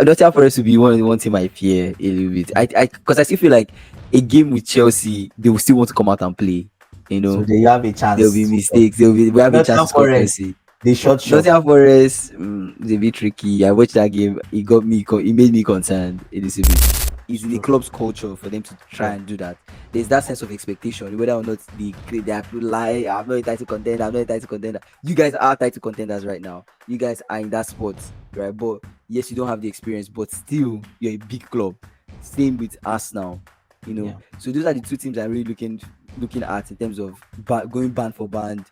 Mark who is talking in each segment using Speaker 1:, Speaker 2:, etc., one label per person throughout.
Speaker 1: Nottingham Forest will be one team I fear a little bit. Because I still feel like a game with Chelsea, they will still want to come out and play. You
Speaker 2: So
Speaker 1: know,
Speaker 2: there you have a
Speaker 1: there'll be
Speaker 2: chance to score.
Speaker 1: mistakes. We have a chance
Speaker 2: Nottingham
Speaker 1: to score
Speaker 2: Forest,
Speaker 1: Chelsea.
Speaker 2: they shot shop.
Speaker 1: Nottingham Forest is a bit tricky. I watched that game. It made me concerned a little bit.
Speaker 2: It's
Speaker 1: It's in the
Speaker 2: true.
Speaker 1: club's culture for them to try
Speaker 2: Yeah.
Speaker 1: and do that. There's that sense of expectation, whether or not they have to lie. I'm not a title contender. I'm not a title contender. You guys are title contenders right now. You guys are in that spot, right? But yes, you don't have the experience, but still, you're a big club. Same with Arsenal.
Speaker 2: Yeah.
Speaker 1: So those are the two teams I'm really looking at in terms of going band for band,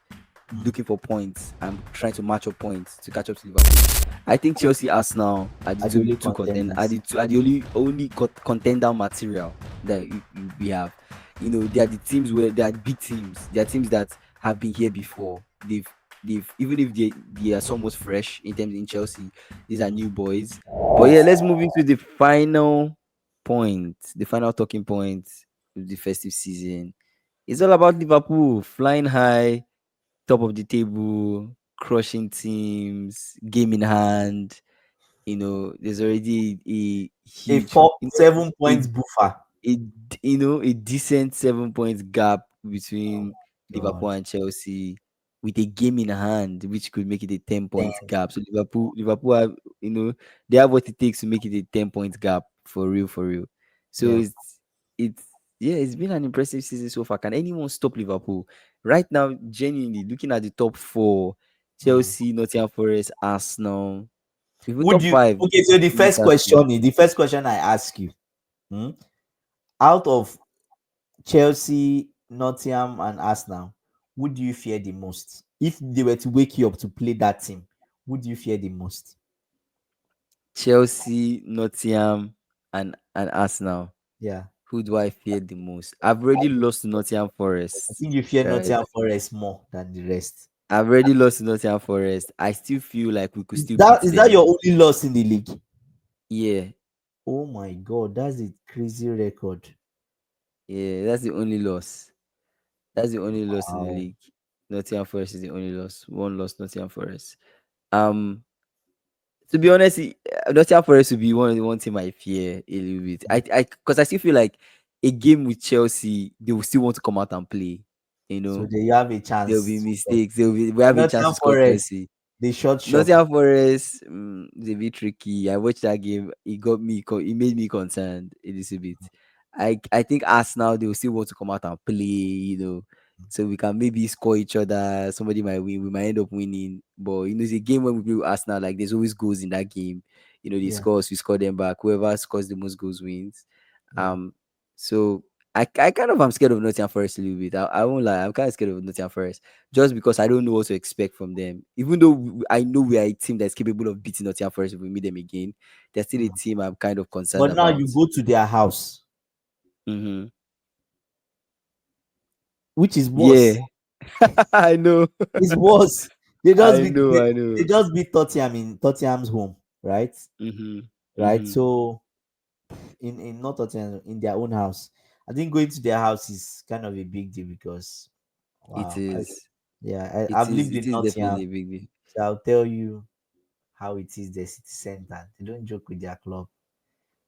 Speaker 2: Mm.
Speaker 1: looking for points and trying to match up points to catch up to Liverpool. I think Chelsea, Arsenal are the
Speaker 2: Are the only
Speaker 1: two contend are
Speaker 2: contenders.
Speaker 1: the only contender material that we have. They are the teams where they are big teams. They are teams that have been here before. They've even if they are somewhat fresh in Chelsea, these are new boys. But yeah, let's move into the final point, the final talking point of the festive season. It's all about Liverpool flying high, top of the table, crushing teams, game in hand. There's already a
Speaker 2: A
Speaker 1: huge,
Speaker 2: four, seven
Speaker 1: a,
Speaker 2: points buffer.
Speaker 1: a decent 7 points gap
Speaker 2: Oh
Speaker 1: between
Speaker 2: my
Speaker 1: Liverpool
Speaker 2: God.
Speaker 1: and Chelsea, with a game in hand, which could make it a 10 points
Speaker 2: Then,
Speaker 1: gap. So Liverpool have, they have what it takes to make it a 10 points gap for real, for real. So
Speaker 2: yeah.
Speaker 1: it's yeah, it's been an impressive season so far. Can anyone stop Liverpool right now? Genuinely looking at the top four:
Speaker 2: Mm.
Speaker 1: Chelsea, Nottingham Forest, Arsenal, even
Speaker 2: Would
Speaker 1: top
Speaker 2: you,
Speaker 1: five:
Speaker 2: okay, so
Speaker 1: Newcastle.
Speaker 2: the first question I ask you, hmm, out of Chelsea, Nottingham, and Arsenal, who do you fear the most? If they were to wake you up to play that team, who do you fear the most?
Speaker 1: Chelsea, Nottingham, and Arsenal.
Speaker 2: Yeah.
Speaker 1: Who do I fear the most? I've already lost to Nottingham
Speaker 2: I
Speaker 1: Forest.
Speaker 2: think you fear
Speaker 1: Right.
Speaker 2: Nottingham Forest more than the rest.
Speaker 1: I've already lost to Nottingham Forest. I still feel like we could
Speaker 2: Is
Speaker 1: still beat
Speaker 2: that
Speaker 1: them.
Speaker 2: your only loss in the league?
Speaker 1: Yeah,
Speaker 2: Oh my God, that's a crazy record.
Speaker 1: yeah, that's the only loss. That's the only loss in the
Speaker 2: Wow.
Speaker 1: league. Nottingham Forest is the only loss. One loss, Nottingham Forest. Um, to be honest, Nottingham Forest will be one team I fear a little bit. Because I still feel like a game with Chelsea, they will still want to come out and play. You
Speaker 2: So
Speaker 1: know,
Speaker 2: there you have a
Speaker 1: there'll be
Speaker 2: chance to score.
Speaker 1: mistakes. We have a chance
Speaker 2: Nottingham
Speaker 1: to score
Speaker 2: Forest,
Speaker 1: Chelsea.
Speaker 2: they shot shop.
Speaker 1: Nottingham Forest is a bit tricky. I watched that game. It made me concerned a little bit. I think Arsenal, they will still want to come out and play. So we can maybe score each other. Somebody might win. We might end up winning. But it's a game when we play with Arsenal. Like there's always goals in that game. They
Speaker 2: Yeah,
Speaker 1: score us, we score them back. Whoever scores the most goals wins.
Speaker 2: yeah.
Speaker 1: So I kind of am scared of Nottingham Forest a little bit. I won't lie. I'm kind of scared of Nottingham Forest just because I don't know what to expect from them. Even though I know we are a team that's capable of beating Nottingham Forest if we meet them again, they're still a
Speaker 2: Mm.
Speaker 1: team I'm kind of concerned
Speaker 2: But now
Speaker 1: about.
Speaker 2: you go to their house,
Speaker 1: Hmm.
Speaker 2: which is worse.
Speaker 1: Yeah, I know,
Speaker 2: It's worse. They just
Speaker 1: I
Speaker 2: beat
Speaker 1: know,
Speaker 2: they,
Speaker 1: I
Speaker 2: they
Speaker 1: know.
Speaker 2: just beat Tottenham in Tottenham's home, right?
Speaker 1: Hmm.
Speaker 2: Right.
Speaker 1: Hmm.
Speaker 2: So in not Tottenham, in their own house. I think going to their house is kind of a big deal because
Speaker 1: It
Speaker 2: wow,
Speaker 1: is.
Speaker 2: yeah,
Speaker 1: It
Speaker 2: I've
Speaker 1: is.
Speaker 2: lived
Speaker 1: It
Speaker 2: in
Speaker 1: is definitely
Speaker 2: Nottingham,
Speaker 1: a big deal.
Speaker 2: so I'll tell you how it is the city center. They don't joke with their club,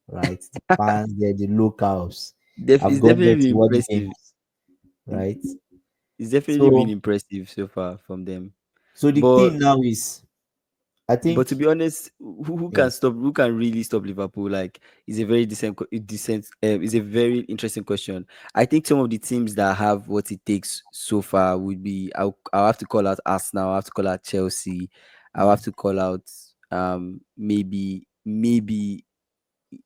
Speaker 2: right? The fans there, the locals. I've
Speaker 1: It's
Speaker 2: gone there
Speaker 1: definitely
Speaker 2: to
Speaker 1: been
Speaker 2: watch
Speaker 1: impressive.
Speaker 2: games,
Speaker 1: It-
Speaker 2: right?
Speaker 1: It's definitely been
Speaker 2: So
Speaker 1: impressive so far from them.
Speaker 2: so the
Speaker 1: But
Speaker 2: thing now is I
Speaker 1: But
Speaker 2: think
Speaker 1: to be honest, who
Speaker 2: yeah,
Speaker 1: can stop? Who can really stop Liverpool? Like, is a very decent. Is a very interesting question. I think some of the teams that have what it takes so far would be. I'll have to call out Arsenal. I'll have to call out Chelsea. I'll
Speaker 2: mm,
Speaker 1: have to call out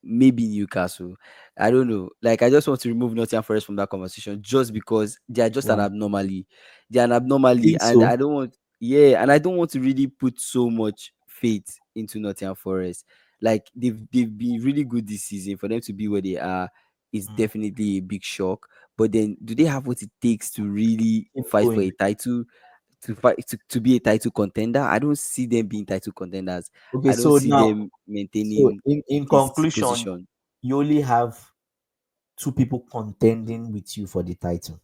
Speaker 1: maybe Newcastle. I don't know. Like I just want to remove Nottingham Forest from that conversation just because they are just an
Speaker 2: wow.
Speaker 1: abnormally. They are an
Speaker 2: I
Speaker 1: abnormally,
Speaker 2: think
Speaker 1: and
Speaker 2: so.
Speaker 1: I don't want. Yeah, and I don't want to really put so much faith into Nottingham Forest. Like they've been really good this season. For them to be where they are is
Speaker 2: Mm,
Speaker 1: definitely a big shock. But then, do they have what it takes to really
Speaker 2: keep
Speaker 1: fight for
Speaker 2: going.
Speaker 1: a title? To fight to be a title contender? I don't see them being title contenders.
Speaker 2: Okay,
Speaker 1: I don't
Speaker 2: so
Speaker 1: see
Speaker 2: now
Speaker 1: them
Speaker 2: so
Speaker 1: maintaining
Speaker 2: in
Speaker 1: this
Speaker 2: conclusion,
Speaker 1: position.
Speaker 2: you only have two people contending with you for the title.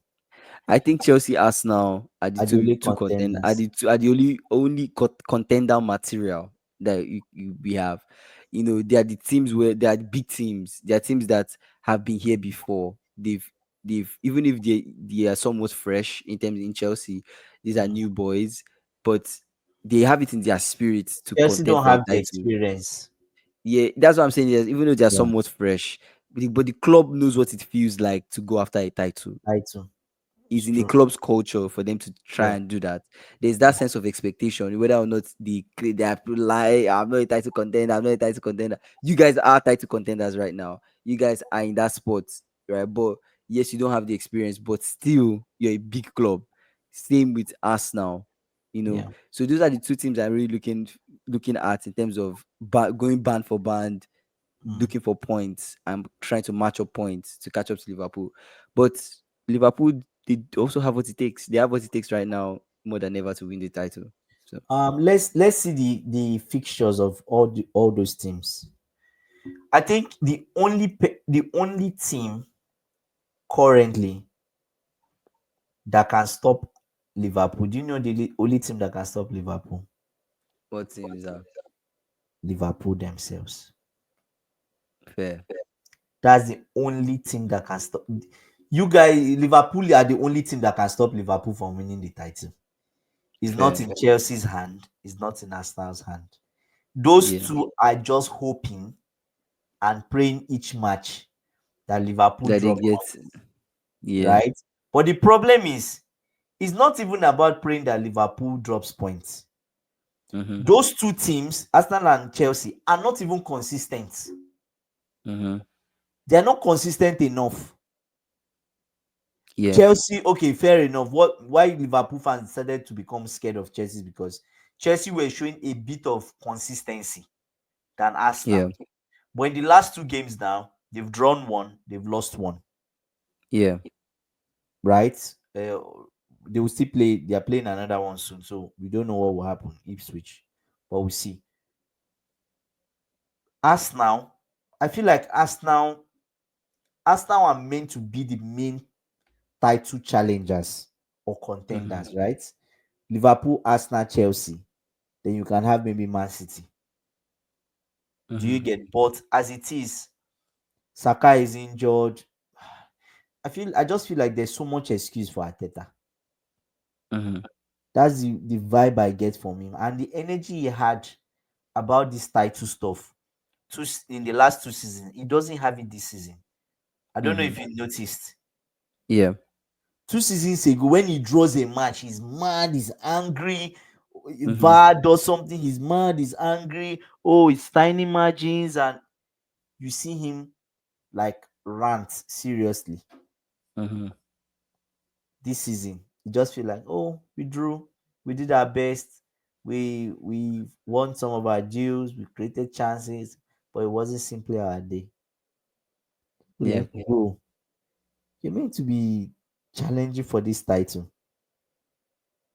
Speaker 1: I think Chelsea, Arsenal are the
Speaker 2: Are the only
Speaker 1: two
Speaker 2: contenders.
Speaker 1: are the only contender material that we have. they are the teams where they are big teams. They are teams that have been here before. They've even if they are somewhat fresh in terms in Chelsea, these are
Speaker 2: Mm.
Speaker 1: new boys, but they have it in their spirit to
Speaker 2: Chelsea
Speaker 1: contend
Speaker 2: don't
Speaker 1: for a
Speaker 2: have the
Speaker 1: title.
Speaker 2: experience.
Speaker 1: Yeah, that's what I'm saying. Yes, even though they are
Speaker 2: Yeah,
Speaker 1: somewhat fresh, but the club knows what it feels like to go after a title.
Speaker 2: title.
Speaker 1: It's
Speaker 2: It's
Speaker 1: in the
Speaker 2: true.
Speaker 1: club's culture for them to try
Speaker 2: Yeah,
Speaker 1: and do that. There's that sense of expectation, whether or not they have to lie. I'm not a title contender. I'm not a title contender. You guys are title contenders right now. You guys are in that spot, right? But yes, you don't have the experience, but still you're a big club. Same with us now.
Speaker 2: yeah.
Speaker 1: So those are the two teams I'm really looking at in terms of going band for band,
Speaker 2: Mm.
Speaker 1: looking for points and trying to match up points to catch up to Liverpool. But Liverpool, they also have what it takes. They have what it takes right now more than ever to win the title. So
Speaker 2: Let's see the fixtures of all those teams. I think the only team currently that can stop Liverpool. Do you know the only team that can stop Liverpool?
Speaker 1: what team is that?
Speaker 2: Liverpool themselves.
Speaker 1: Fair.
Speaker 2: That's the only team that can stop. You guys, Liverpool are the only team that can stop Liverpool from winning the title. It's not
Speaker 1: Fair.
Speaker 2: in Chelsea's hand. It's not in Arsenal's hand. Those
Speaker 1: Yeah.
Speaker 2: two are just hoping and praying each match that Liverpool
Speaker 1: That they
Speaker 2: drop
Speaker 1: get.
Speaker 2: points,
Speaker 1: Yeah.
Speaker 2: right? But the problem is, it's not even about praying that Liverpool drops points.
Speaker 1: Mm-hmm.
Speaker 2: Those two teams, Arsenal and Chelsea, are not even consistent.
Speaker 1: Mm-hmm.
Speaker 2: They are not consistent enough.
Speaker 1: Yeah.
Speaker 2: Chelsea, okay, fair enough. Why Liverpool fans decided to become scared of Chelsea is because Chelsea were showing a bit of consistency than Arsenal.
Speaker 1: Yeah.
Speaker 2: But in the last two games now, they've drawn one, they've lost one,
Speaker 1: Yeah.
Speaker 2: right? They will still play. They are playing another one soon, so we don't know what will happen. Ipswich, but we'll see. Arsenal, I feel like Arsenal are meant to be the main title challengers or
Speaker 1: Mm-hmm.
Speaker 2: contenders, right? Liverpool, Arsenal, Chelsea. Then you can have maybe Man City. Do you
Speaker 1: Mm-hmm.
Speaker 2: get? But as it is, Saka is injured. I just feel like there's so much excuse for Ateta.
Speaker 1: Mm-hmm.
Speaker 2: That's the vibe I get from him. And the energy he had about this title stuff in the last two seasons, he doesn't have it this season. I don't know
Speaker 1: Mm-hmm.
Speaker 2: if you noticed.
Speaker 1: Yeah.
Speaker 2: 2 seasons ago, when he draws a match, he's mad, he's angry.
Speaker 1: Mm-hmm.
Speaker 2: VAR does something, he's mad, he's angry. Oh, it's tiny margins, and you see him like rant seriously.
Speaker 1: Mm-hmm.
Speaker 2: This season, you just feel like, oh, we drew, we did our best, we won some of our deals, we created chances, but it wasn't simply our day. We're
Speaker 1: Yeah.
Speaker 2: like, bro, you're meant to be challenging for this title.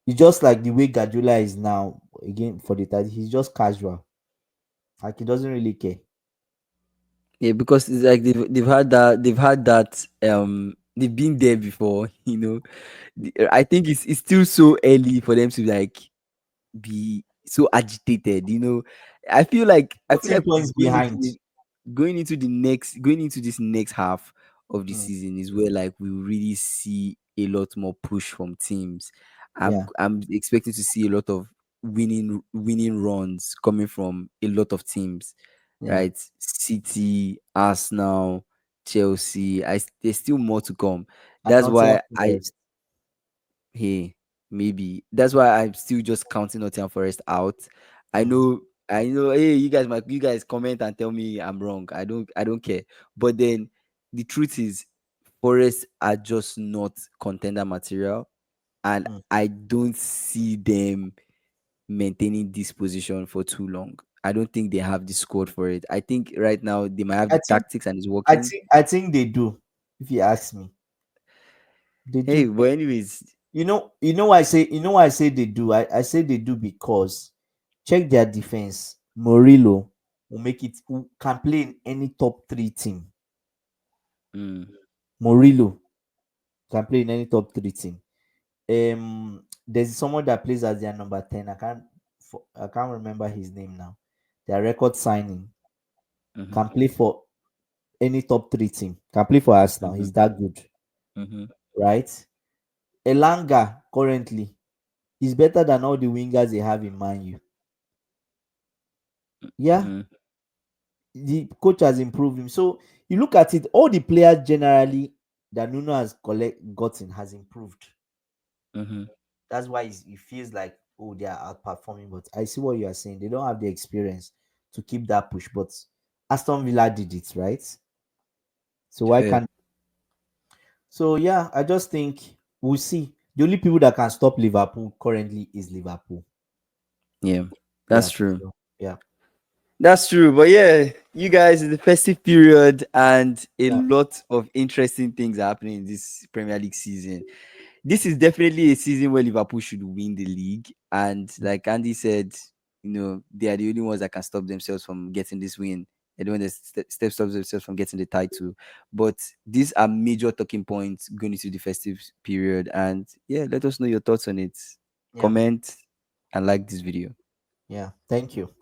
Speaker 2: It's just like the way Guardiola is now again for the title. He's just casual, like he doesn't really care.
Speaker 1: Yeah, because it's like they've had that they've been there before, I think it's still so early for them to like be so agitated. I feel like
Speaker 2: 14 points behind.
Speaker 1: going into this next half of the
Speaker 2: Mm,
Speaker 1: season is where like we will really see a lot more push from teams. I'm
Speaker 2: yeah,
Speaker 1: I'm expecting to see a lot of winning runs coming from a lot of teams,
Speaker 2: yeah.
Speaker 1: right? City, Arsenal, Chelsea. There's still more to come.
Speaker 2: And
Speaker 1: That's
Speaker 2: Nottingham
Speaker 1: why I
Speaker 2: Forest.
Speaker 1: Hey, maybe that's why I'm still just counting Nottingham Forest out. I
Speaker 2: Mm,
Speaker 1: know, I know. Hey, you guys comment and tell me I'm wrong. I don't care. But then the truth is, Forest are just not contender material, and
Speaker 2: mm.
Speaker 1: I don't see them maintaining this position for too long. I don't think they have the squad for it. I think right now they might have
Speaker 2: I
Speaker 1: the
Speaker 2: think
Speaker 1: tactics and it's
Speaker 2: I
Speaker 1: working.
Speaker 2: think I think they do. If you ask me, they
Speaker 1: Hey,
Speaker 2: do.
Speaker 1: but anyways,
Speaker 2: You know why I say they do. I say they do because check their defense. Murillo who can play in any top three team.
Speaker 1: mm,
Speaker 2: Murillo can play in any top three team. There's someone that plays as their number 10. I can't remember his name now. Their record signing.
Speaker 1: Mm-hmm.
Speaker 2: can play for any top three team, can play for Arsenal.
Speaker 1: Mm-hmm.
Speaker 2: He's that good,
Speaker 1: Mm-hmm.
Speaker 2: right? Elanga currently is better than all the wingers they have in Man U. Yeah,
Speaker 1: Mm-hmm.
Speaker 2: the coach has improved him. So you look at it, all the players generally that Nuno has gotten has improved.
Speaker 1: Mm-hmm.
Speaker 2: That's why it feels like, oh, they are outperforming. But I see what you are saying. They don't have the experience to keep that push. But Aston Villa did it, right? So why
Speaker 1: Fair.
Speaker 2: can't? So yeah, I just think we'll see. The only people that can stop Liverpool currently is Liverpool.
Speaker 1: Yeah,
Speaker 2: Yeah.
Speaker 1: that's true.
Speaker 2: So, yeah.
Speaker 1: That's true. But yeah, you guys, in the festive period and a
Speaker 2: Yeah.
Speaker 1: lot of interesting things are happening in this Premier League season. This is definitely a season where Liverpool should win the league. And like Andy said, they are the only ones that can stop themselves from getting this win. They're the one that stops themselves from getting the title. But these are major talking points going into the festive period. And yeah, let us know your thoughts on it.
Speaker 2: Yeah.
Speaker 1: Comment and like this video.
Speaker 2: Yeah. Thank you.